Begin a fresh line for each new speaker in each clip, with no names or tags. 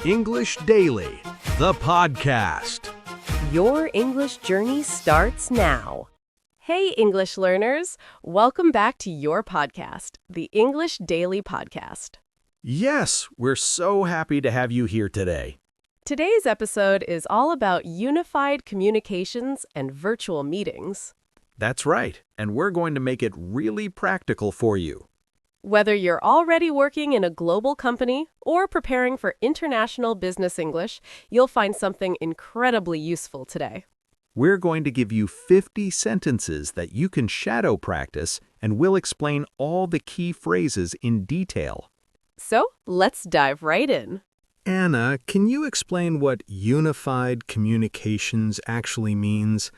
English Daily, the podcast.
Your English journey starts now. Hey, English learners. Welcome back to your podcast, the English Daily Podcast.
Yes, we're so happy to have you here today.
Today's episode is all about unified communications and virtual meetings.
That's right, and we're going to make it really practical for you.
Whether you're already working in a global company or preparing for international business English, you'll find something incredibly useful today.
We're going to give you 50 sentences that you can shadow practice, and we'll explain all the key phrases in detail.
So, let's dive right in.
Anna, can you explain what unified communications actually means?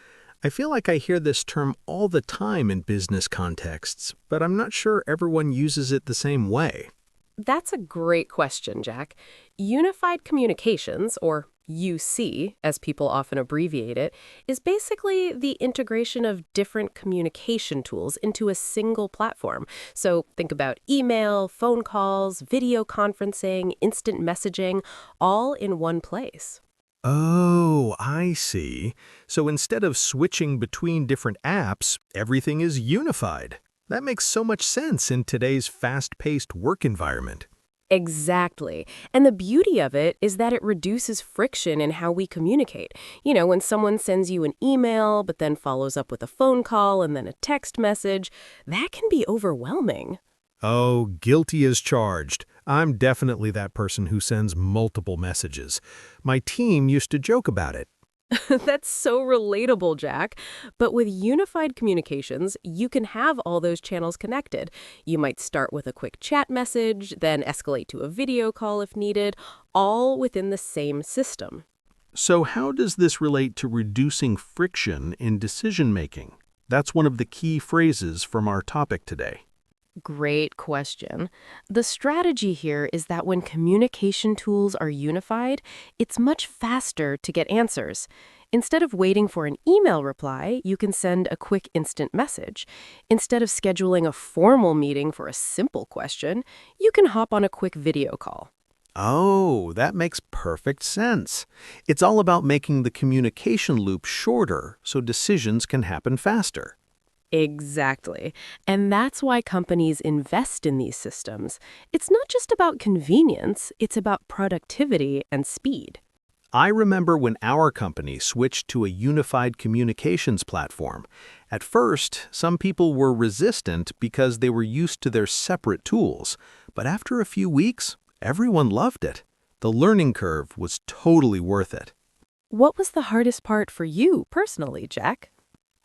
I feel like I hear this term all the time in business contexts, but I'm not sure everyone uses it the same way.
That's a great question, Jack. Unified communications, or UC, as people often abbreviate it, is basically the integration of different communication tools into a single platform. So think about email, phone calls, video conferencing, instant messaging, all in one place.
Oh, I see. So instead of switching between different apps, everything is unified. That makes so much sense in today's fast-paced work environment.
Exactly. And the beauty of it is that it reduces friction in how we communicate. You know, when someone sends you an email, but then follows up with a phone call and then a text message, that can be overwhelming.
Oh, guilty as charged. I'm definitely that person who sends multiple messages. My team used to joke about it.
That's so relatable, Jack. But with unified communications, you can have all those channels connected. You might start with a quick chat message, then escalate to a video call if needed, all within the same system.
So how does this relate to reducing friction in decision-making? That's one of the key phrases from our topic today.
Great question. The strategy here is that when communication tools are unified, it's much faster to get answers. Instead of waiting for an email reply, you can send a quick instant message. Instead of scheduling a formal meeting for a simple question, you can hop on a quick video call.
Oh, that makes perfect sense. It's all about making the communication loop shorter so decisions can happen faster.
Exactly. And that's why companies invest in these systems. It's not just about convenience, it's about productivity and speed.
I remember when our company switched to a unified communications platform. At first, some people were resistant because they were used to their separate tools. But after a few weeks, everyone loved it. The learning curve was totally worth it.
What was the hardest part for you personally, Jack?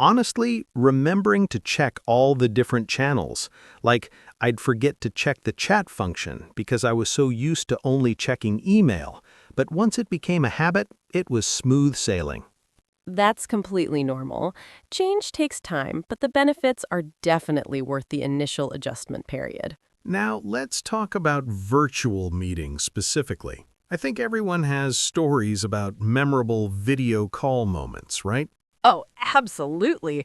Honestly, remembering to check all the different channels. Like, I'd forget to check the chat function because I was so used to only checking email. But once it became a habit, it was smooth sailing.
That's completely normal. Change takes time, but the benefits are definitely worth the initial adjustment period.
Now, let's talk about virtual meetings specifically. I think everyone has stories about memorable video call moments, right?
Oh, absolutely.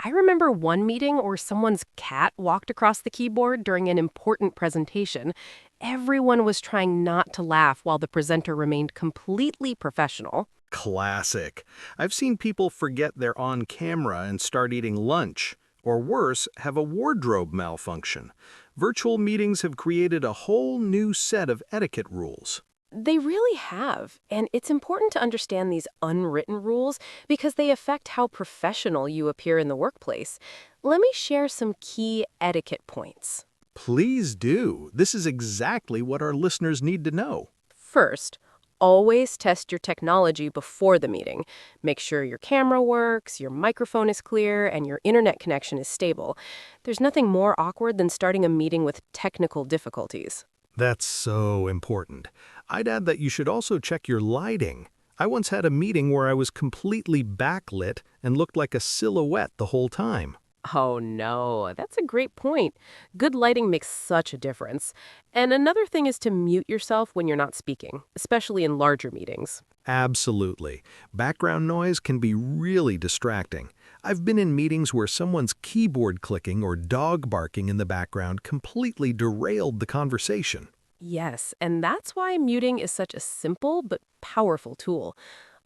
I remember one meeting where someone's cat walked across the keyboard during an important presentation. Everyone was trying not to laugh while the presenter remained completely professional.
Classic. I've seen people forget they're on camera and start eating lunch. Or worse, have a wardrobe malfunction. Virtual meetings have created a whole new set of etiquette rules.
They really have, and it's important to understand these unwritten rules because they affect how professional you appear in the workplace. Let me share some key etiquette points.
Please do. This is exactly what our listeners need to know.
First, always test your technology before the meeting. Make sure your camera works, your microphone is clear, and your internet connection is stable. There's nothing more awkward than starting a meeting with technical difficulties.
That's so important. I'd add that you should also check your lighting. I once had a meeting where I was completely backlit and looked like a silhouette the whole time.
Oh no, that's a great point. Good lighting makes such a difference. And another thing is to mute yourself when you're not speaking, especially in larger meetings.
Absolutely. Background noise can be really distracting. I've been in meetings where someone's keyboard clicking or dog barking in the background completely derailed the conversation.
Yes, and that's why muting is such a simple but powerful tool.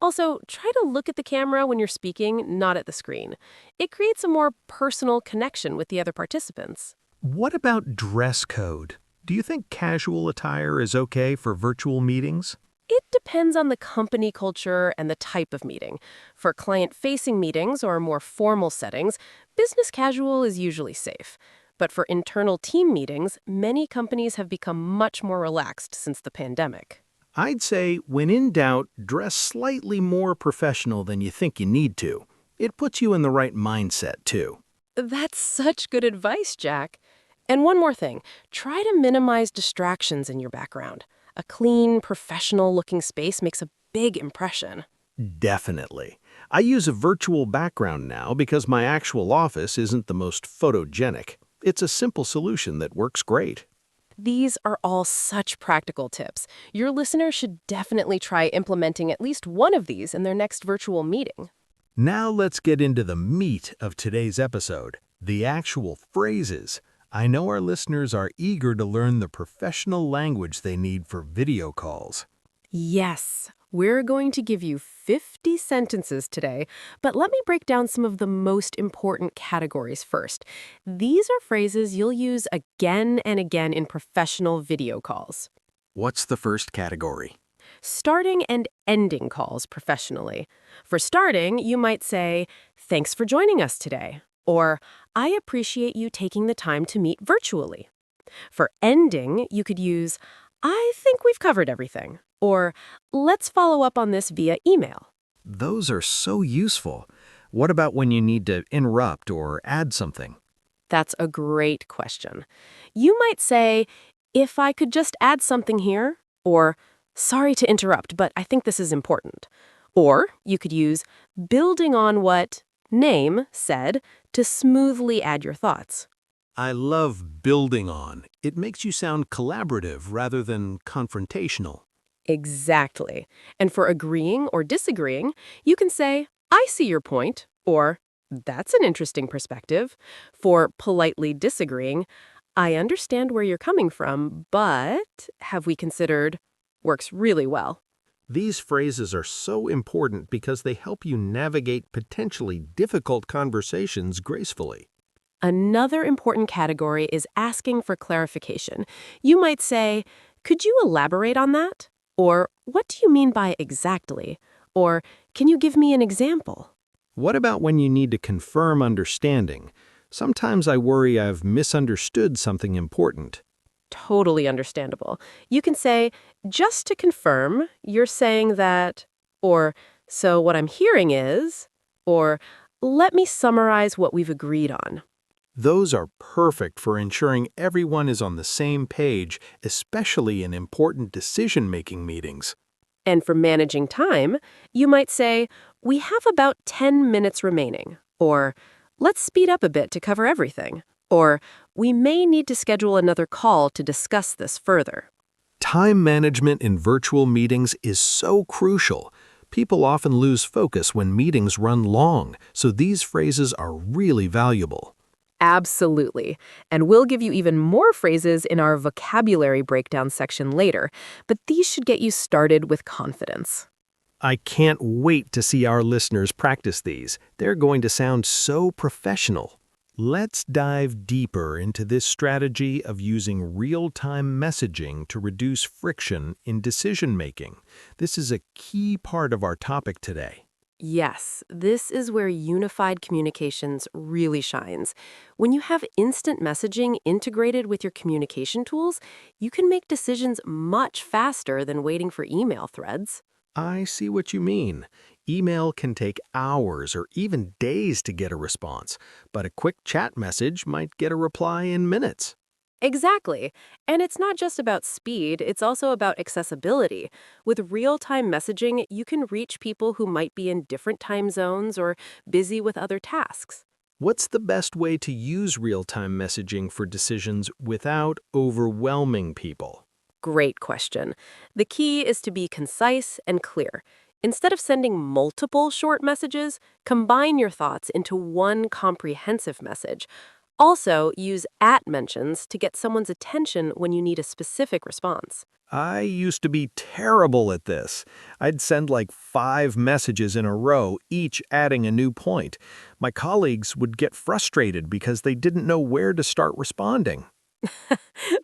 Also, try to look at the camera when you're speaking, not at the screen. It creates a more personal connection with the other participants.
What about dress code? Do you think casual attire is okay for virtual meetings?
It depends on the company culture and the type of meeting. For client-facing meetings or more formal settings, business casual is usually safe. But for internal team meetings, many companies have become much more relaxed since the pandemic.
I'd say, when in doubt, dress slightly more professional than you think you need to. It puts you in the right mindset, too.
That's such good advice, Jack. And one more thing, try to minimize distractions in your background. A clean, professional-looking space makes a big impression.
Definitely. I use a virtual background now because my actual office isn't the most photogenic. It's a simple solution that works great.
These are all such practical tips. Your listeners should definitely try implementing at least one of these in their next virtual meeting.
Now let's get into the meat of today's episode, the actual phrases. I know our listeners are eager to learn the professional language they need for video calls.
Yes, we're going to give you 50 sentences today, but let me break down some of the most important categories first. These are phrases you'll use again and again in professional video calls.
What's the first category?
Starting and ending calls professionally. For starting, you might say, "Thanks for joining us today," or "I appreciate you taking the time to meet virtually." For ending, you could use, "I think we've covered everything," or "Let's follow up on this via email."
Those are so useful. What about when you need to interrupt or add something?
That's a great question. You might say, "If I could just add something here," or "Sorry to interrupt, but I think this is important." Or you could use "building on what name said" to smoothly add your thoughts.
I love building on. It makes you sound collaborative rather than confrontational.
Exactly. And for agreeing or disagreeing, you can say, "I see your point," or "That's an interesting perspective." For politely disagreeing, "I understand where you're coming from, but have we considered," works really well.
These phrases are so important because they help you navigate potentially difficult conversations gracefully.
Another important category is asking for clarification. You might say, "Could you elaborate on that?" Or "What do you mean by exactly?" Or "Can you give me an example?"
What about when you need to confirm understanding? Sometimes I worry I've misunderstood something important.
Totally understandable. You can say, "Just to confirm, you're saying that," or "So what I'm hearing is," or "Let me summarize what we've agreed on."
Those are perfect for ensuring everyone is on the same page, especially in important decision-making meetings.
And for managing time, you might say, "We have about 10 minutes remaining," or "Let's speed up a bit to cover everything," or "We may need to schedule another call to discuss this further."
Time management in virtual meetings is so crucial. People often lose focus when meetings run long, so these phrases are really valuable.
Absolutely. And we'll give you even more phrases in our vocabulary breakdown section later, but these should get you started with confidence.
I can't wait to see our listeners practice these. They're going to sound so professional. Let's dive deeper into this strategy of using real-time messaging to reduce friction in decision-making. This is a key part of our topic today.
Yes, this is where unified communications really shines. When you have instant messaging integrated with your communication tools, you can make decisions much faster than waiting for email threads.
I see what you mean. Email can take hours or even days to get a response, but a quick chat message might get a reply in minutes.
Exactly. And it's not just about speed, it's also about accessibility. With real-time messaging, you can reach people who might be in different time zones or busy with other tasks.
What's the best way to use real-time messaging for decisions without overwhelming people?
Great question. The key is to be concise and clear. Instead of sending multiple short messages, combine your thoughts into one comprehensive message. Also, use at mentions to get someone's attention when you need a specific response.
I used to be terrible at this. I'd send like 5 messages in a row, each adding a new point. My colleagues would get frustrated because they didn't know where to start responding.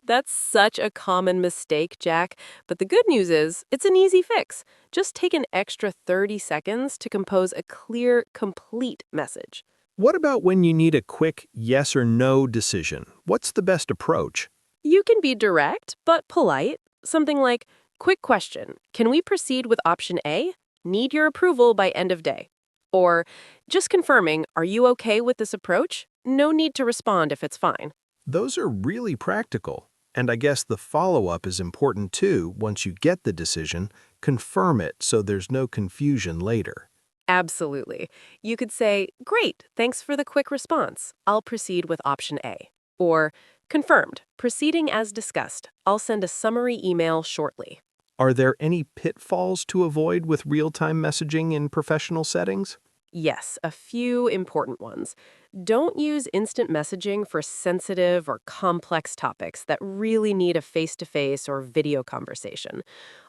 That's such a common mistake, Jack. But the good news is, it's an easy fix. Just take an extra 30 seconds to compose a clear, complete message.
What about when you need a quick yes or no decision? What's the best approach?
You can be direct, but polite. Something like, quick question, can we proceed with option A? Need your approval by end of day. Or, just confirming, are you okay with this approach? No need to respond if it's fine.
Those are really practical. And I guess the follow-up is important too. Once you get the decision, confirm it so there's no confusion later.
Absolutely. You could say, great, thanks for the quick response. I'll proceed with option A. Or, confirmed, proceeding as discussed. I'll send a summary email shortly.
Are there any pitfalls to avoid with real-time messaging in professional settings?
Yes, a few important ones. Don't use instant messaging for sensitive or complex topics that really need a face-to-face or video conversation.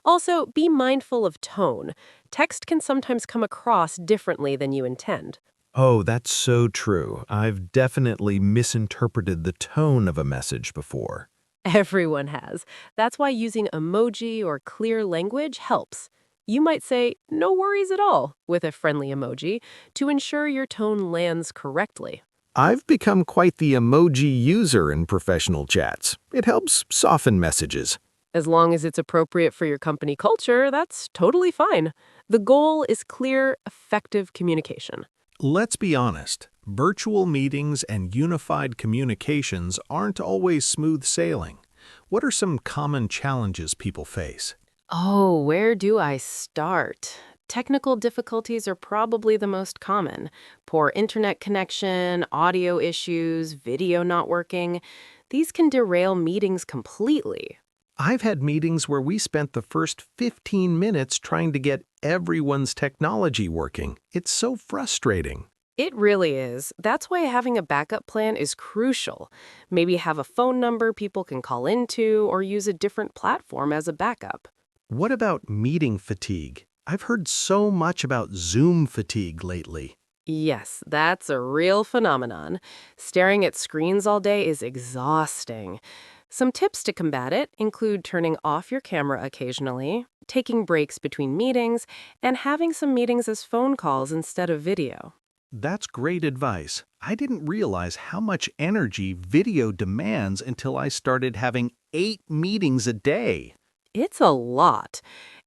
Also, be mindful of tone. Text can sometimes come across differently than you intend.
Oh, that's so true. I've definitely misinterpreted the tone of a message before.
Everyone has. That's why using emoji or clear language helps. You might say, no worries at all, with a friendly emoji to ensure your tone lands correctly.
I've become quite the emoji user in professional chats. It helps soften messages.
As long as it's appropriate for your company culture, that's totally fine. The goal is clear, effective communication.
Let's be honest, virtual meetings and unified communications aren't always smooth sailing. What are some common challenges people face?
Oh, where do I start? Technical difficulties are probably the most common. Poor internet connection, audio issues, video not working. These can derail meetings completely.
I've had meetings where we spent the first 15 minutes trying to get everyone's technology working. It's so frustrating.
It really is. That's why having a backup plan is crucial. Maybe have a phone number people can call into or use a different platform as a backup.
What about meeting fatigue? I've heard so much about Zoom fatigue lately.
Yes, that's a real phenomenon. Staring at screens all day is exhausting. Some tips to combat it include turning off your camera occasionally, taking breaks between meetings, and having some meetings as phone calls instead of video.
That's great advice. I didn't realize how much energy video demands until I started having 8 meetings a day.
It's a lot.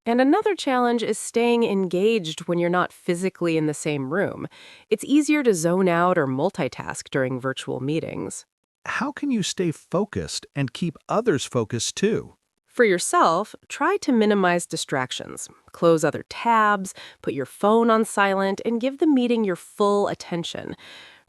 And another challenge is staying engaged when you're not physically in the same room. It's easier to zone out or multitask during virtual meetings.
How can you stay focused and keep others focused too?
For yourself, try to minimize distractions. Close other tabs, put your phone on silent, and give the meeting your full attention.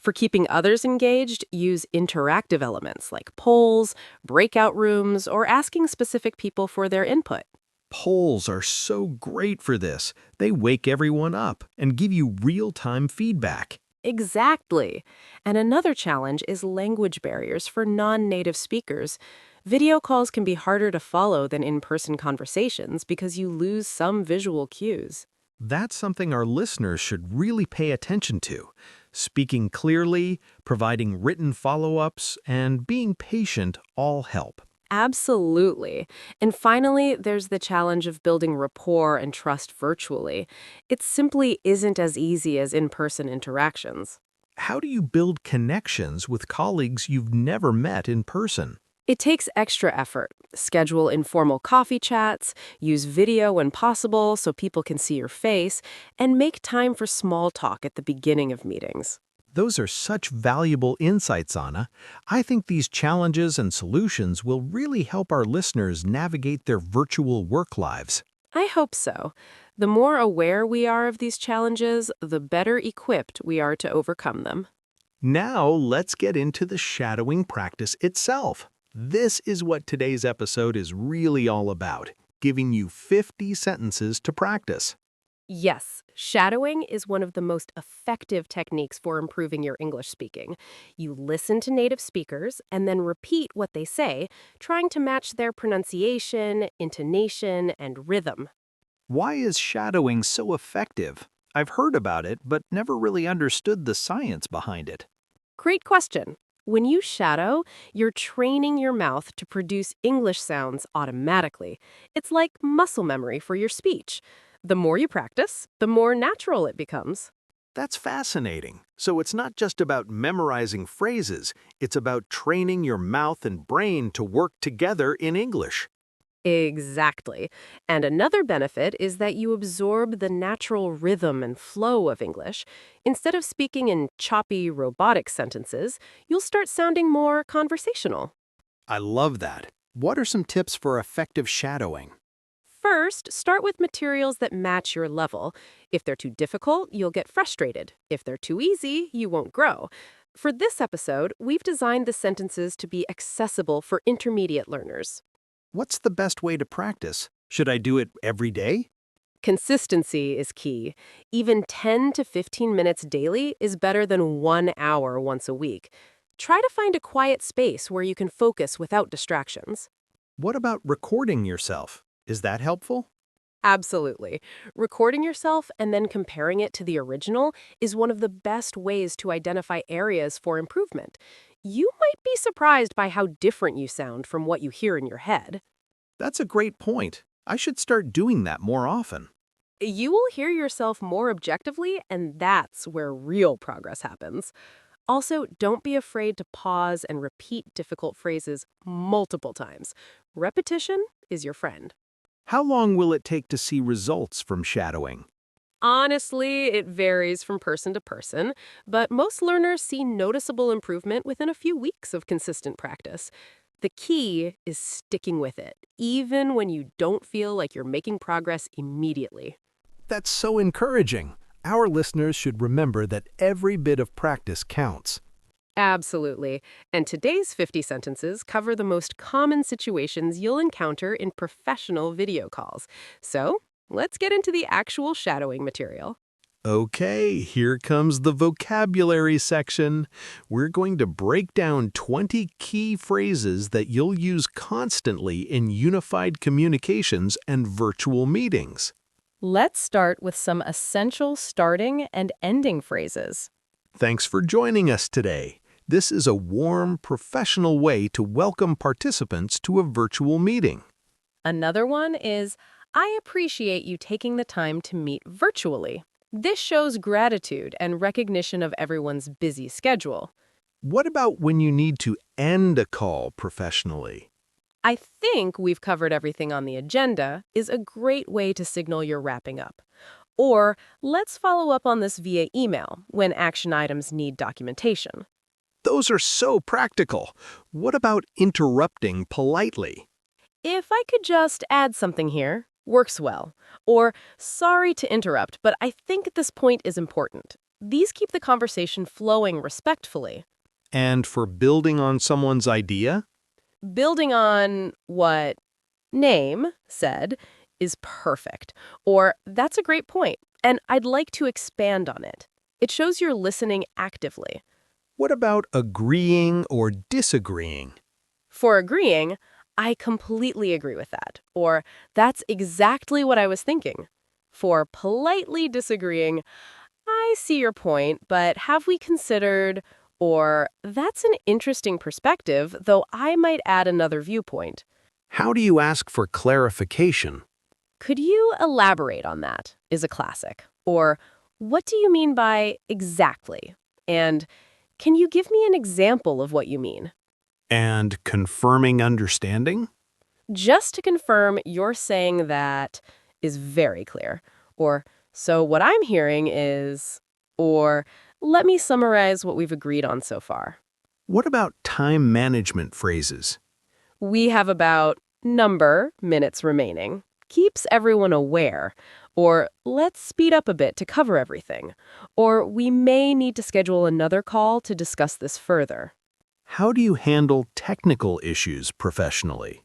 For keeping others engaged, use interactive elements like polls, breakout rooms, or asking specific people for their input.
Polls are so great for this. They wake everyone up and give you real-time feedback.
Exactly. And another challenge is language barriers for non-native speakers. Video calls can be harder to follow than in-person conversations because you lose some visual cues.
That's something our listeners should really pay attention to. Speaking clearly, providing written follow-ups, and being patient all help.
Absolutely. And finally, there's the challenge of building rapport and trust virtually. It simply isn't as easy as in-person interactions.
How do you build connections with colleagues you've never met in person?
It takes extra effort. Schedule informal coffee chats, use video when possible so people can see your face, and make time for small talk at the beginning of meetings.
Those are such valuable insights, Anna. I think these challenges and solutions will really help our listeners navigate their virtual work lives.
I hope so. The more aware we are of these challenges, the better equipped we are to overcome them.
Now, let's get into the shadowing practice itself. This is what today's episode is really all about, giving you 50 sentences to practice.
Yes, shadowing is one of the most effective techniques for improving your English speaking. You listen to native speakers and then repeat what they say, trying to match their pronunciation, intonation, and rhythm.
Why is shadowing so effective? I've heard about it, but never really understood the science behind it.
Great question. When you shadow, you're training your mouth to produce English sounds automatically. It's like muscle memory for your speech. The more you practice, the more natural it becomes.
That's fascinating. So it's not just about memorizing phrases, it's about training your mouth and brain to work together in English.
Exactly. And another benefit is that you absorb the natural rhythm and flow of English. Instead of speaking in choppy, robotic sentences, you'll start sounding more conversational.
I love that. What are some tips for effective shadowing?
First, start with materials that match your level. If they're too difficult, you'll get frustrated. If they're too easy, you won't grow. For this episode, we've designed the sentences to be accessible for intermediate learners.
What's the best way to practice? Should I do it every day?
Consistency is key. Even 10 to 15 minutes daily is better than 1 hour once a week. Try to find a quiet space where you can focus without distractions.
What about recording yourself? Is that helpful?
Absolutely. Recording yourself and then comparing it to the original is one of the best ways to identify areas for improvement. You might be surprised by how different you sound from what you hear in your head.
That's a great point. I should start doing that more often.
You will hear yourself more objectively, and that's where real progress happens. Also, don't be afraid to pause and repeat difficult phrases multiple times. Repetition is your friend.
How long will it take to see results from shadowing?
Honestly, it varies from person to person, but most learners see noticeable improvement within a few weeks of consistent practice. The key is sticking with it, even when you don't feel like you're making progress immediately.
That's so encouraging. Our listeners should remember that every bit of practice counts.
Absolutely. And today's 50 sentences cover the most common situations you'll encounter in professional video calls. So, let's get into the actual shadowing material.
Okay, here comes the vocabulary section. We're going to break down 20 key phrases that you'll use constantly in unified communications and virtual meetings.
Let's start with some essential starting and ending phrases.
Thanks for joining us today. This is a warm, professional way to welcome participants to a virtual meeting.
Another one is, I appreciate you taking the time to meet virtually. This shows gratitude and recognition of everyone's busy schedule.
What about when you need to end a call professionally?
I think we've covered everything on the agenda is a great way to signal you're wrapping up. Or, let's follow up on this via email when action items need documentation.
Those are so practical. What about interrupting politely?
If I could just add something here, works well. Or, sorry to interrupt, but I think this point is important. These keep the conversation flowing respectfully.
And for building on someone's idea?
Building on what name said is perfect. Or, that's a great point, and I'd like to expand on it. It shows you're listening actively.
What about agreeing or disagreeing?
For agreeing, I completely agree with that. Or, that's exactly what I was thinking. For politely disagreeing, I see your point, but have we considered, or that's an interesting perspective, though I might add another viewpoint.
How do you ask for clarification?
Could you elaborate on that is a classic. Or, what do you mean by exactly? And can you give me an example of what you mean?
And confirming understanding?
Just to confirm, you're saying that is very clear. Or, so what I'm hearing is, or, let me summarize what we've agreed on so far.
What about time management phrases?
We have about minutes remaining. Keeps everyone aware. Or, let's speed up a bit to cover everything. Or, we may need to schedule another call to discuss this further.
How do you handle technical issues professionally?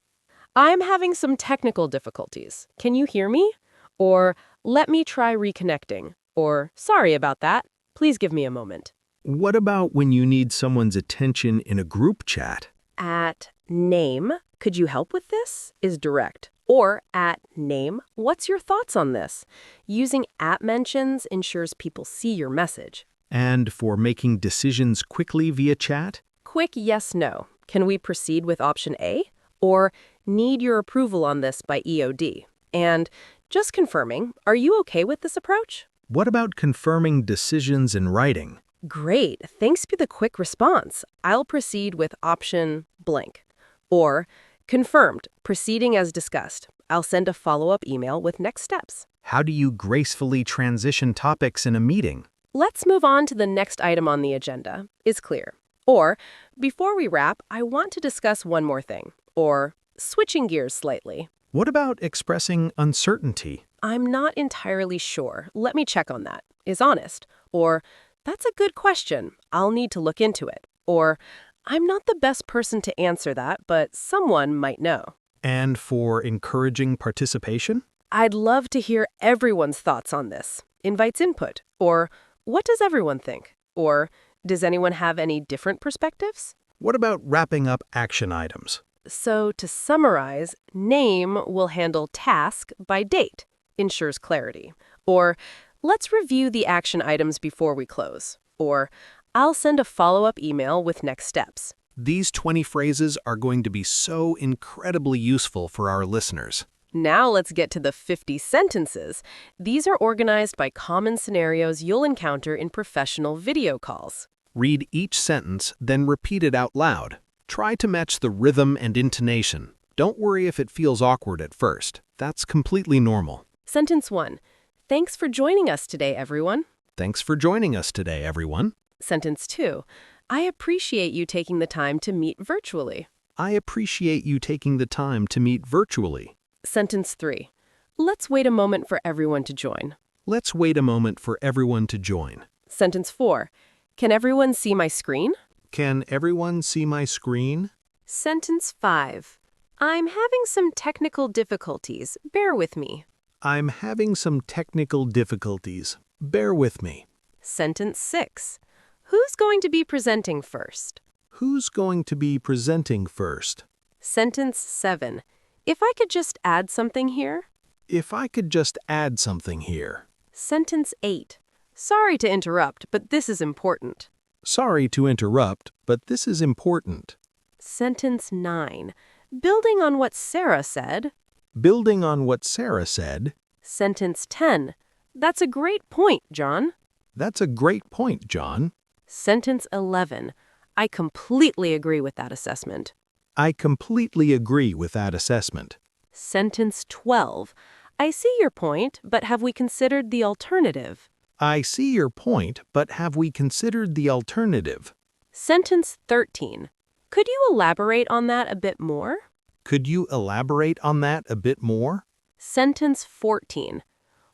I'm having some technical difficulties. Can you hear me? Or, let me try reconnecting, or sorry about that, please give me a moment.
What about when you need someone's attention in a group chat?
At name, could you help with this? Is direct. Or at name, what's your thoughts on this? Using at mentions ensures people see your message.
And for making decisions quickly via chat?
Quick yes, no. Can we proceed with option A? Or need your approval on this by EOD? And just confirming, are you okay with this approach?
What about confirming decisions in writing?
Great, thanks for the quick response. I'll proceed with option blank. Or, confirmed, proceeding as discussed. I'll send a follow-up email with next steps.
How do you gracefully transition topics in a meeting?
Let's move on to the next item on the agenda, is clear. Or, before we wrap, I want to discuss one more thing. Or, switching gears slightly.
What about expressing uncertainty?
I'm not entirely sure. Let me check on that. Is honest. Or, that's a good question. I'll need to look into it. Or, I'm not the best person to answer that, but someone might know.
And for encouraging participation?
I'd love to hear everyone's thoughts on this. Invites input. Or, what does everyone think? Or, does anyone have any different perspectives?
What about wrapping up action items?
So, to summarize, name will handle task by date, ensures clarity. Or, let's review the action items before we close. Or, I'll send a follow-up email with next steps.
These 20 phrases are going to be so incredibly useful for our listeners.
Now let's get to the 50 sentences. These are organized by common scenarios you'll encounter in professional video calls.
Read each sentence, then repeat it out loud. Try to match the rhythm and intonation. Don't worry if it feels awkward at first. That's completely normal.
Sentence 1. Thanks for joining us today, everyone.
Thanks for joining us today, everyone.
Sentence 2. I appreciate you taking the time to meet virtually.
I appreciate you taking the time to meet virtually.
Sentence 3. Let's wait a moment for everyone to join.
Let's wait a moment for everyone to join.
Sentence 4. Can everyone see my screen?
Can everyone see my screen?
Sentence 5. I'm having some technical difficulties. Bear with me.
I'm having some technical difficulties. Bear with me.
Sentence 6. Who's going to be presenting first?
Who's going to be presenting first?
Sentence 7. If I could just add something here.
If I could just add something here.
Sentence 8. Sorry to interrupt, but this is important.
Sorry to interrupt, but this is important.
Sentence 9. Building on what Sarah said.
Building on what Sarah said.
Sentence 10. That's a great point, John.
That's a great point, John.
Sentence 11. I completely agree with that assessment.
I completely agree with that assessment.
Sentence 12. I see your point, but have we considered the alternative?
I see your point, but have we considered the alternative?
Sentence 13. Could you elaborate on that a bit more?
Could you elaborate on that a bit more?
Sentence 14.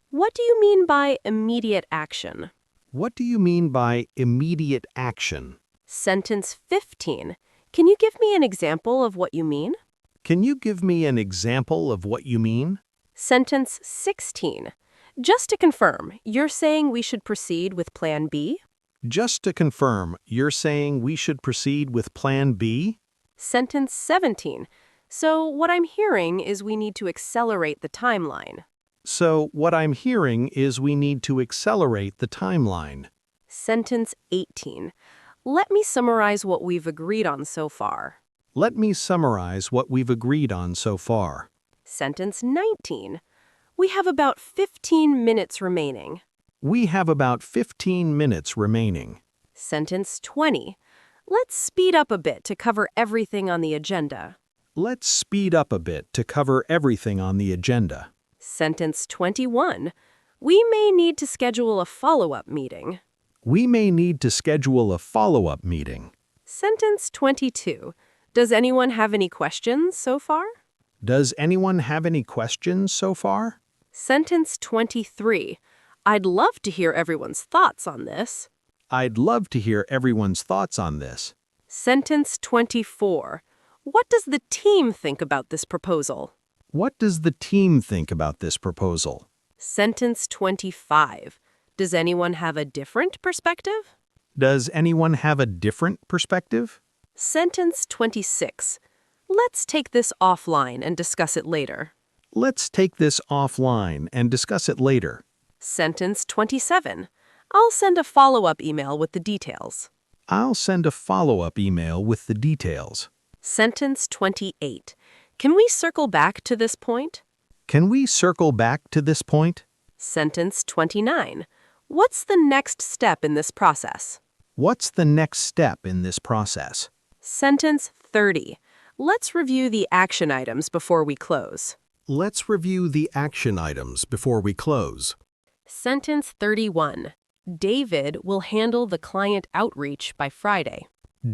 What do you mean by immediate action?
What do you mean by immediate action?
Sentence 15. Can you give me an example of what you mean?
Can you give me an example of what you mean?
Sentence 16. Just to confirm, you're saying we should proceed with Plan B?
Just to confirm, you're saying we should proceed with Plan B?
Sentence 17. So what I'm hearing is we need to accelerate the timeline.
So what I'm hearing is we need to accelerate the timeline.
Sentence 18. Let me summarize what we've agreed on so far.
Let me summarize what we've agreed on so far.
Sentence 19. We have about 15 minutes remaining.
We have about 15 minutes remaining.
Sentence 20. Let's speed up a bit to cover everything on the agenda.
Let's speed up a bit to cover everything on the agenda.
Sentence 21. We may need to schedule a follow-up meeting.
We may need to schedule a follow-up meeting.
Sentence 22. Does anyone have any questions so far?
Does anyone have any questions so far?
Sentence 23. I'd love to hear everyone's thoughts on this.
I'd love to hear everyone's thoughts on this.
Sentence 24. What does the team think about this proposal?
What does the team think about this proposal?
Sentence 25. Does anyone have a different perspective?
Does anyone have a different perspective?
Sentence 26. Let's take this offline and discuss it later.
Let's take this offline and discuss it later.
Sentence 27. I'll send a follow-up email with the details.
I'll send a follow-up email with the details.
Sentence 28. Can we circle back to this point?
Can we circle back to this point?
Sentence 29. What's the next step in this process?
What's the next step in this process?
Sentence 30. Let's review the action items before we close.
Let's review the action items before we close.
Sentence 31. David will handle the client outreach by Friday.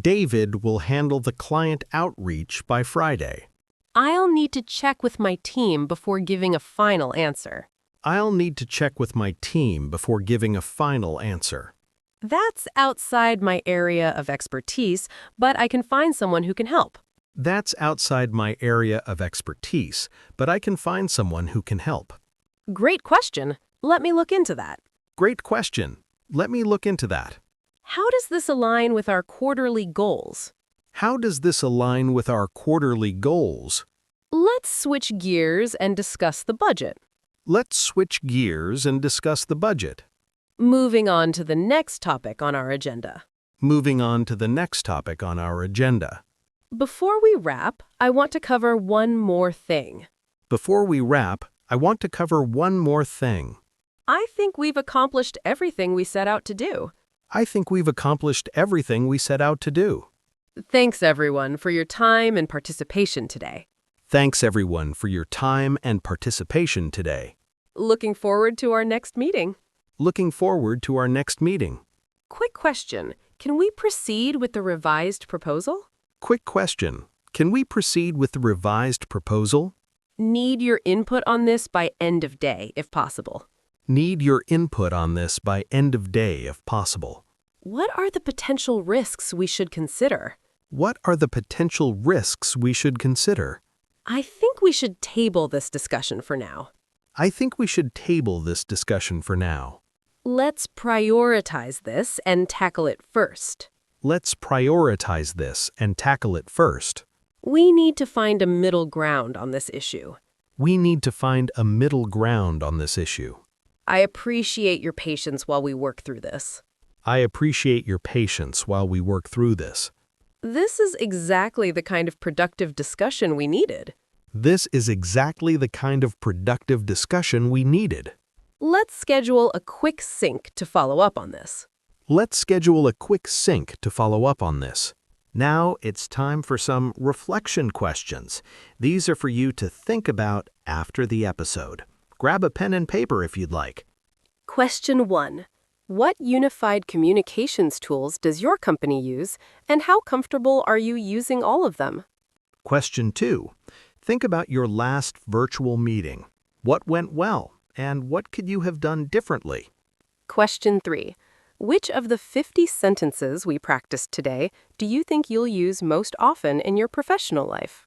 David will handle the client outreach by Friday.
I'll need to check with my team before giving a final answer.
I'll need to check with my team before giving a final answer.
That's outside my area of expertise, but I can find someone who can help.
That's outside my area of expertise, but I can find someone who can help.
Great question. Let me look into that.
Great question. Let me look into that.
How does this align with our quarterly goals?
How does this align with our quarterly goals?
Let's switch gears and discuss the budget.
Let's switch gears and discuss the budget.
Moving on to the next topic on our agenda.
Moving on to the next topic on our agenda.
Before we wrap, I want to cover one more thing.
Before we wrap, I want to cover one more thing.
I think we've accomplished everything we set out to do.
I think we've accomplished everything we set out to do.
Thanks, everyone, for your time and participation today.
Thanks, everyone, for your time and participation today.
Looking forward to our next meeting.
Looking forward to our next meeting.
Quick question. Can we proceed with the revised proposal?
Quick question. Can we proceed with the revised proposal?
Need your input on this by end of day, if possible.
Need your input on this by end of day, if possible.
What are the potential risks we should consider?
What are the potential risks we should consider?
I think we should table this discussion for now.
I think we should table this discussion for now.
Let's prioritize this and tackle it first.
Let's prioritize this and tackle it first.
We need to find a middle ground on this issue.
We need to find a middle ground on this issue.
I appreciate your patience while we work through this.
I appreciate your patience while we work through this.
This is exactly the kind of productive discussion we needed.
This is exactly the kind of productive discussion we needed.
Let's schedule a quick sync to follow up on this.
Let's schedule a quick sync to follow up on this. Now it's time for some reflection questions. These are for you to think about after the episode. Grab a pen and paper if you'd like.
Question 1. What unified communications tools does your company use, and how comfortable are you using all of them?
Question 2. Think about your last virtual meeting. What went well, and what could you have done differently?
Question 3. Which of the 50 sentences we practiced today do you think you'll use most often in your professional life?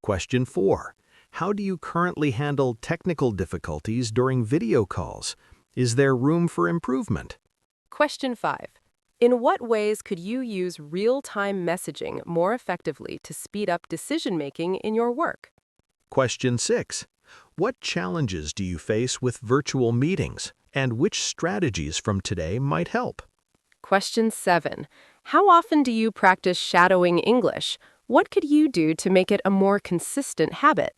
Question 4. How do you currently handle technical difficulties during video calls? Is there room for improvement?
Question 5. In what ways could you use real-time messaging more effectively to speed up decision-making in your work?
Question 6. What challenges do you face with virtual meetings, and which strategies from today might help?
Question 7. How often do you practice shadowing English? What could you do to make it a more consistent habit?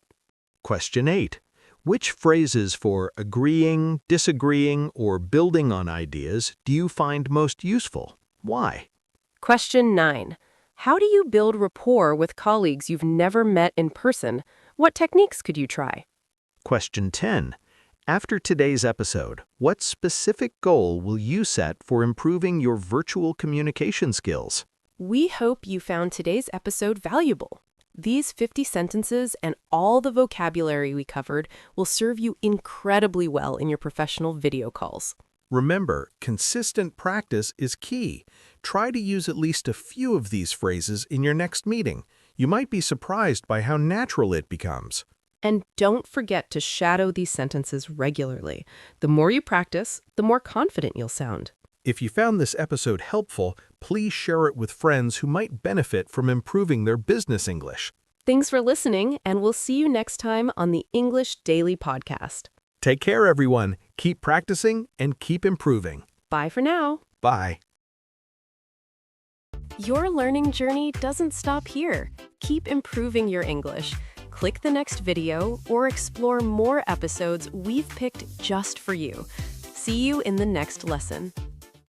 Question 8. Which phrases for agreeing, disagreeing, or building on ideas do you find most useful? Why?
Question 9. How do you build rapport with colleagues you've never met in person? What techniques could you try?
Question 10. After today's episode, what specific goal will you set for improving your virtual communication skills?
We hope you found today's episode valuable. These 50 sentences and all the vocabulary we covered will serve you incredibly well in your professional video calls.
Remember, consistent practice is key. Try to use at least a few of these phrases in your next meeting. You might be surprised by how natural it becomes.
And don't forget to shadow these sentences regularly. The more you practice, the more confident you'll sound.
If you found this episode helpful, please share it with friends who might benefit from improving their business English.
Thanks for listening, and we'll see you next time on the English Daily Podcast.
Take care, everyone. Keep practicing and keep improving.
Bye for now.
Bye.
Your learning journey doesn't stop here. Keep improving your English. Click the next video or explore more episodes we've picked just for you. See you in the next lesson.